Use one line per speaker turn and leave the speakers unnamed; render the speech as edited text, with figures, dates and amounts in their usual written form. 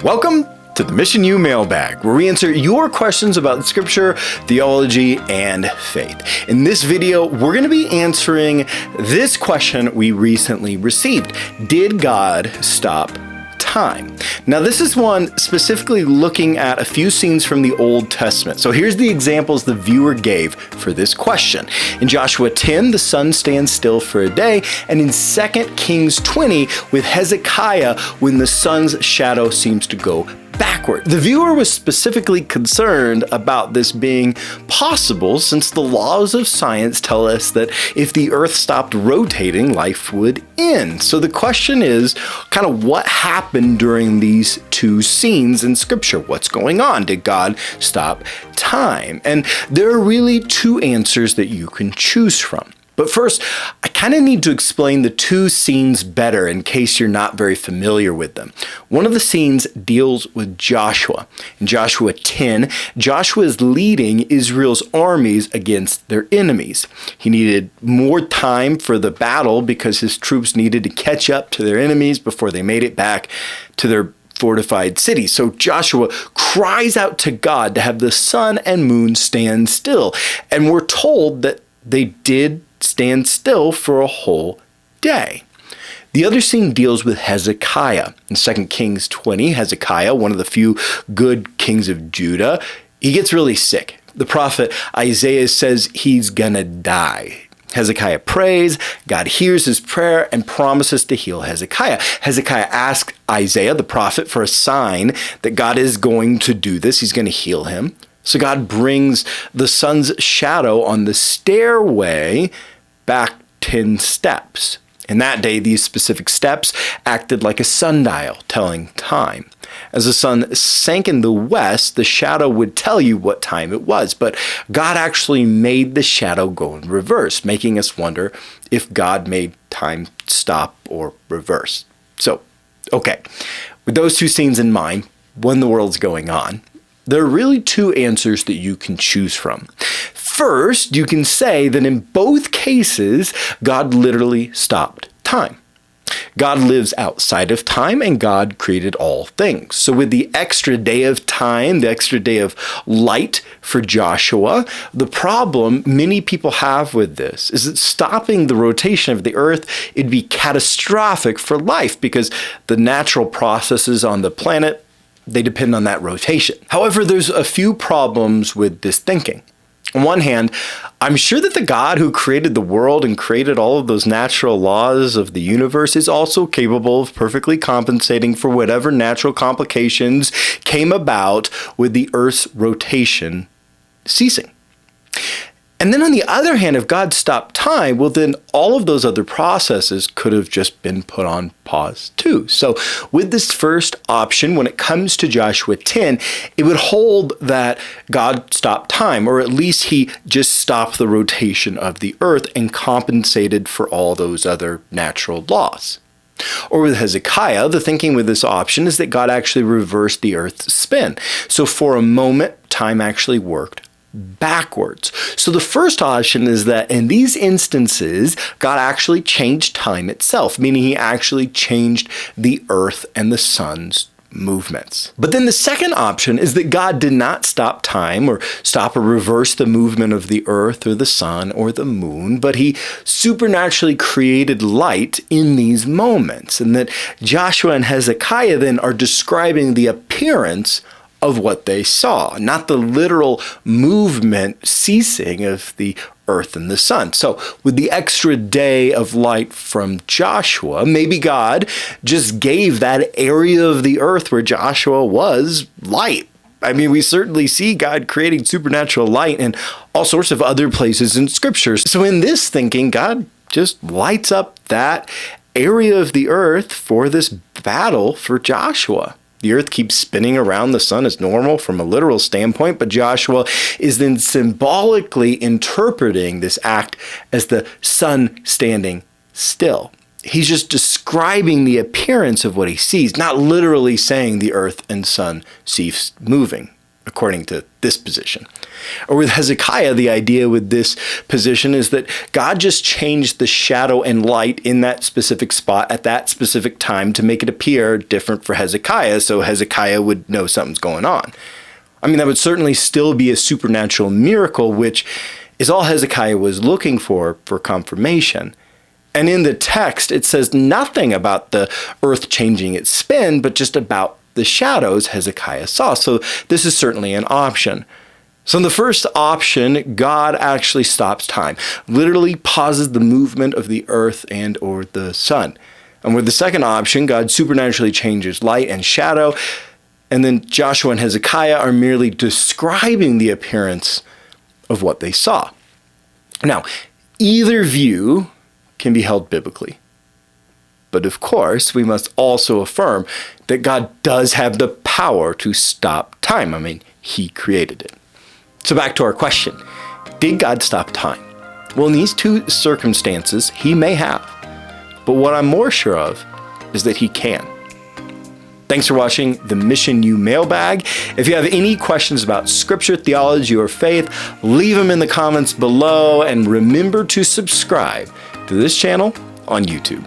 Welcome to the Mission U Mailbag, where we answer your questions about Scripture, theology, and faith. In this video, we're going to be answering this question we recently received. Did God stop time? Now, this is one specifically looking at a few scenes from the Old Testament. So here's the examples the viewer gave for this question. In Joshua 10, the sun stands still for a day, and in 2 Kings 20, with Hezekiah, when the sun's shadow seems to go backward. The viewer was specifically concerned about this being possible since the laws of science tell us that if the earth stopped rotating, life would end. So the question is kind of what happened during these two scenes in Scripture? What's going on? Did God stop time? And there are really two answers that you can choose from. But first, I kind of need to explain the two scenes better in case you're not very familiar with them. One of the scenes deals with Joshua. In Joshua 10, Joshua is leading Israel's armies against their enemies. He needed more time for the battle because his troops needed to catch up to their enemies before they made it back to their fortified city. So Joshua cries out to God to have the sun and moon stand still. And we're told that they did stand still for a whole day. The other scene deals with Hezekiah. In 2 Kings 20, Hezekiah, one of the few good kings of Judah, he gets really sick. The prophet Isaiah says he's gonna die. Hezekiah prays, God hears his prayer and promises to heal Hezekiah. Hezekiah asks Isaiah, the prophet, for a sign that God is going to do this. He's going to heal him. So God brings the sun's shadow on the stairway back 10 steps. In that day, these specific steps acted like a sundial, telling time. As the sun sank in the west, the shadow would tell you what time it was, but God actually made the shadow go in reverse, making us wonder if God made time stop or reverse. So, okay, with those two scenes in mind, when the world's going on, there are really two answers that you can choose from. First, you can say that in both cases, God literally stopped time. God lives outside of time and God created all things. So with the extra day of time, the extra day of light for Joshua, the problem many people have with this is that stopping the rotation of the earth, it'd be catastrophic for life because the natural processes on the planet, they depend on that rotation. However, there's a few problems with this thinking. On one hand, I'm sure that the God who created the world and created all of those natural laws of the universe is also capable of perfectly compensating for whatever natural complications came about with the Earth's rotation ceasing. And then on the other hand, if God stopped time, well, then all of those other processes could have just been put on pause too. So with this first option, when it comes to Joshua 10, it would hold that God stopped time, or at least he just stopped the rotation of the earth and compensated for all those other natural laws. Or with Hezekiah, the thinking with this option is that God actually reversed the earth's spin. So for a moment, time actually worked backwards. So the first option is that in these instances, God actually changed time itself, meaning he actually changed the earth and the sun's movements. But then the second option is that God did not stop time or stop or reverse the movement of the earth or the sun or the moon, but he supernaturally created light in these moments. And that Joshua and Hezekiah then are describing the appearance of what they saw, not the literal movement ceasing of the earth and the sun. So with the extra day of light from Joshua, maybe God just gave that area of the earth where Joshua was light. I mean, we certainly see God creating supernatural light in all sorts of other places in Scripture. So in this thinking, God just lights up that area of the earth for this battle for Joshua. The earth keeps spinning around the sun as normal from a literal standpoint, but Joshua is then symbolically interpreting this act as the sun standing still. He's just describing the appearance of what he sees, not literally saying the earth and sun ceased moving. according to this position. Or with Hezekiah, the idea with this position is that God just changed the shadow and light in that specific spot at that specific time to make it appear different for Hezekiah, so Hezekiah would know something's going on. I mean, that would certainly still be a supernatural miracle, which is all Hezekiah was looking for confirmation. And in the text, it says nothing about the earth changing its spin, but just about the shadows Hezekiah saw. So this is certainly an option. So in the first option, God actually stops time, literally pauses the movement of the earth and or the sun. And with the second option, God supernaturally changes light and shadow. And then Joshua and Hezekiah are merely describing the appearance of what they saw. Now, either view can be held biblically. But of course, we must also affirm that God does have the power to stop time. I mean, he created it. So back to our question. Did God stop time? Well, in these two circumstances, he may have. But what I'm more sure of is that he can. Thanks for watching the Mission U Mailbag. If you have any questions about scripture, theology, or faith, leave them in the comments below, and remember to subscribe to this channel on YouTube.